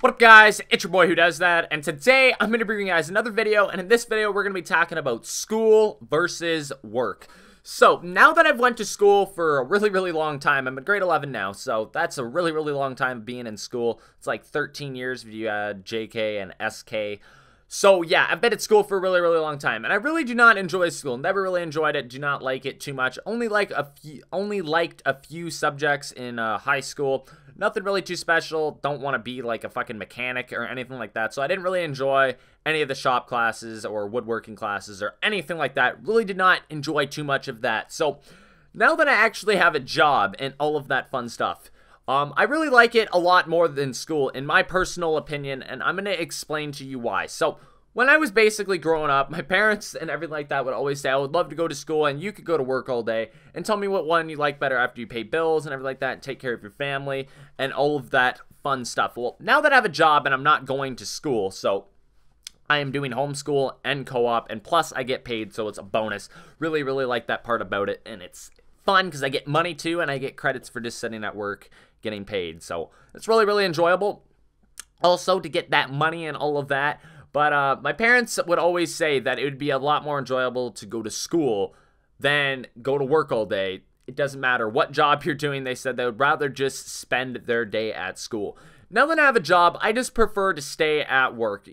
What up guys, it's your boy Who Does That, and today I'm going to bring you guys another video, and in this video we're going to be talking about school versus work. So, now that I've went to school for a really long time, I'm in grade 11 now, so that's a really long time being in school. It's like 13 years if you add JK and SK. So yeah, I've been at school for a really long time, and I really do not enjoy school. Never really enjoyed it. Do not like it too much. Only liked a few subjects in high school. Nothing really too special. Don't want to be like a fucking mechanic or anything like that. So I didn't really enjoy any of the shop classes or woodworking classes or anything like that. Really did not enjoy too much of that. So now that I actually have a job and all of that fun stuff, I really like it a lot more than school, in my personal opinion, and I'm going to explain to you why. So, when I was basically growing up, my parents and everything like that would always say, I would love to go to school and you could go to work all day, and tell me what one you like better after you pay bills and everything like that, and take care of your family, and all of that fun stuff. Well, now that I have a job and I'm not going to school, so I am doing homeschool and co-op, and plus I get paid, so it's a bonus. Really like that part about it, and it's fun because I get money too, and I get credits for just sitting at work getting paid. So it's really enjoyable also to get that money and all of that. But my parents would always say that it would be a lot more enjoyable to go to school than go to work all day. It doesn't matter what job you're doing. They said they would rather just spend their day at school. Now that I have a job, I just prefer to stay at work.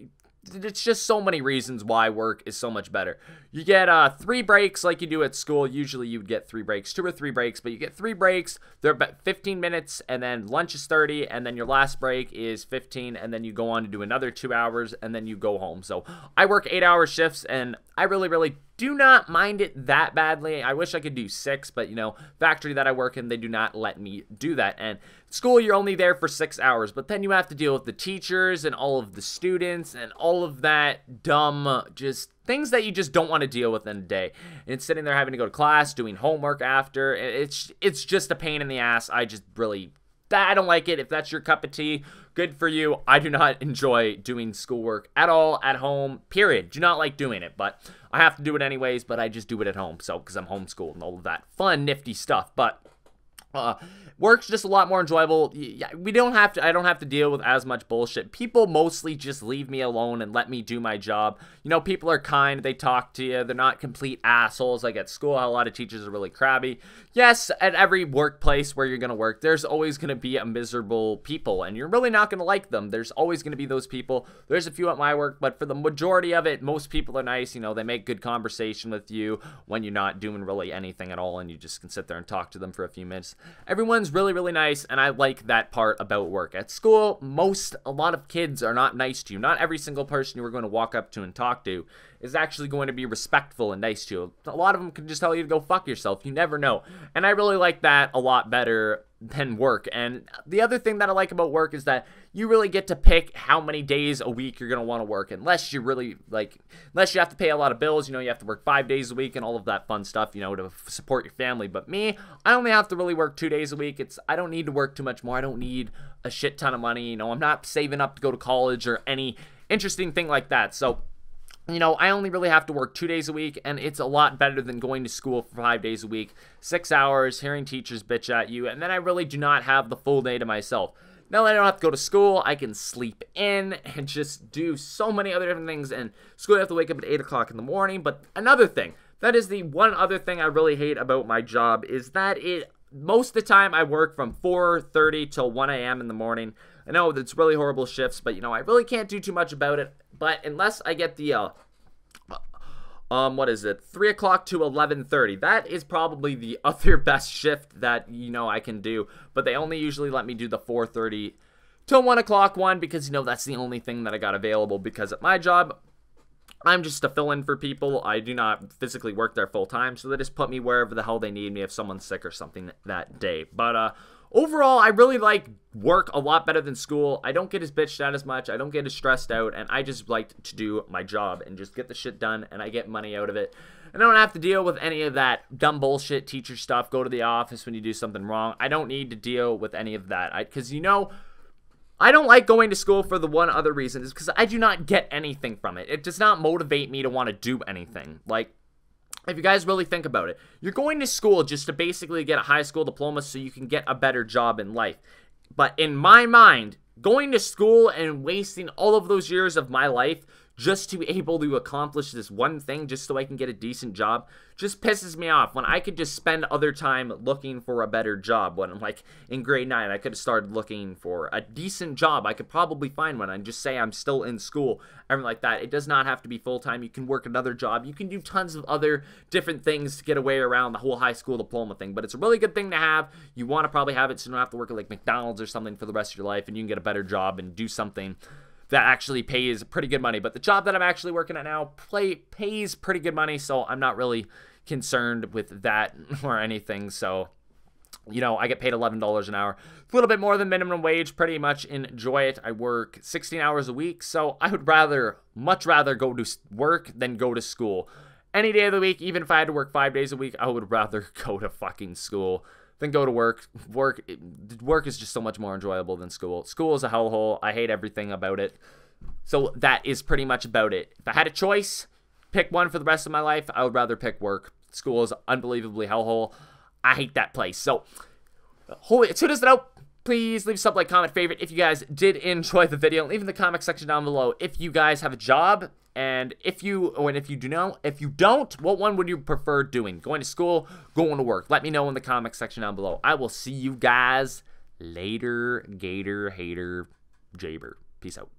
It's just so many reasons why work is so much better. You get 3 breaks like you do at school. Usually you would get 3 breaks, 2 or 3 breaks, but you get 3 breaks. They're about 15 minutes, and then lunch is 30, and then your last break is 15, and then you go on to do another 2 hours, and then you go home. So I work 8-hour shifts, and I really do not mind it that badly. I wish I could do 6, but you know, factory that I work in, they do not let me do that. And school, you're only there for 6 hours, but then you have to deal with the teachers and all of the students and all of that dumb, just things that you just don't want to deal with in a day. And sitting there having to go to class, doing homework after, it's just a pain in the ass. I don't like it. If that's your cup of tea, good for you. I do not enjoy doing schoolwork at all at home, period. Do not like doing it, but I have to do it anyways, but I just do it at home, so, because I'm homeschooled and all of that fun, nifty stuff. But work's just a lot more enjoyable. I don't have to deal with as much bullshit. People mostly just leave me alone and let me do my job. You know, people are kind, they talk to you, they're not complete assholes like at school. A lot of teachers are really crabby. Yes, at every workplace where you're gonna work, there's always gonna be a miserable people, and you're really not gonna like them. There's always gonna be those people. There's a few at my work, but for the majority of it, most people are nice. You know, they make good conversation with you when you're not doing really anything at all, and you just can sit there and talk to them for a few minutes. Everyone's really nice, and I like that part about work. At school, a lot of kids are not nice to you. Not every single person you are going to walk up to and talk to is actually going to be respectful and nice to you. A lot of them can just tell you to go fuck yourself. You never know. And I really like that a lot better than work. And the other thing that I like about work is that you really get to pick how many days a week you're going to want to work, unless you have to pay a lot of bills. You know, you have to work 5 days a week and all of that fun stuff, you know, to support your family. But me, I only have to really work 2 days a week. I don't need to work too much more. I don't need a shit ton of money. You know, I'm not saving up to go to college or any interesting thing like that. So, you know, I only really have to work 2 days a week, and it's a lot better than going to school for 5 days a week, 6 hours, hearing teachers bitch at you, and then I really do not have the full day to myself. Now that I don't have to go to school, I can sleep in and just do so many other different things. And school, I have to wake up at 8 o'clock in the morning. But another thing, that is the one other thing I really hate about my job, is that most of the time I work from 4:30 till 1 a.m. in the morning. I know that's really horrible shifts, but you know, I really can't do too much about it. But unless I get the 3 o'clock to 11:30. That is probably the other best shift that, you know, I can do. But they only usually let me do the 4:30 till 1 o'clock one, because, you know, that's the only thing that I got available. Because at my job, I'm just a fill-in for people. I do not physically work there full-time, so they just put me wherever the hell they need me if someone's sick or something that day. But overall, I really like work a lot better than school. I don't get as bitched at as much. I don't get as stressed out, and I just like to do my job and just get the shit done, and I get money out of it. And I don't have to deal with any of that dumb bullshit teacher stuff. Go to the office when you do something wrong. I don't need to deal with any of that. Because, you know, I don't like going to school for the one other reason, is because I do not get anything from it. It does not motivate me to want to do anything. Like, if you guys really think about it, you're going to school just to basically get a high school diploma so you can get a better job in life. But in my mind, going to school and wasting all of those years of my life just to be able to accomplish this one thing just so I can get a decent job just pisses me off, when I could just spend other time looking for a better job. When I'm like in grade 9, I could have started looking for a decent job. I could probably find one and just say I'm still in school, everything like that. It does not have to be full-time. You can work another job. You can do tons of other different things to get away around the whole high school diploma thing, but it's a really good thing to have. You want to probably have it so you don't have to work at like McDonald's or something for the rest of your life, and you can get a better job and do something that actually pays pretty good money. But the job that I'm actually working at now pays pretty good money, so I'm not really concerned with that or anything. So, you know, I get paid $11 an hour, a little bit more than minimum wage. Pretty much enjoy it. I work 16 hours a week, so I would much rather go to work than go to school. Any day of the week, even if I had to work 5 days a week, I would rather go to fucking school than go to work. Work is just so much more enjoyable than school. School is a hellhole. I hate everything about it. So that is pretty much about it. If I had a choice, pick one for the rest of my life, I would rather pick work. School is unbelievably hellhole. I hate that place. So, tune us out. Please leave a sub, like, comment, favorite if you guys did enjoy the video. Leave in the comment section down below if you guys have a job, and if you don't, what one would you prefer doing? Going to school, going to work? Let me know in the comment section down below. I will see you guys later, gator, hater, jaber. Peace out.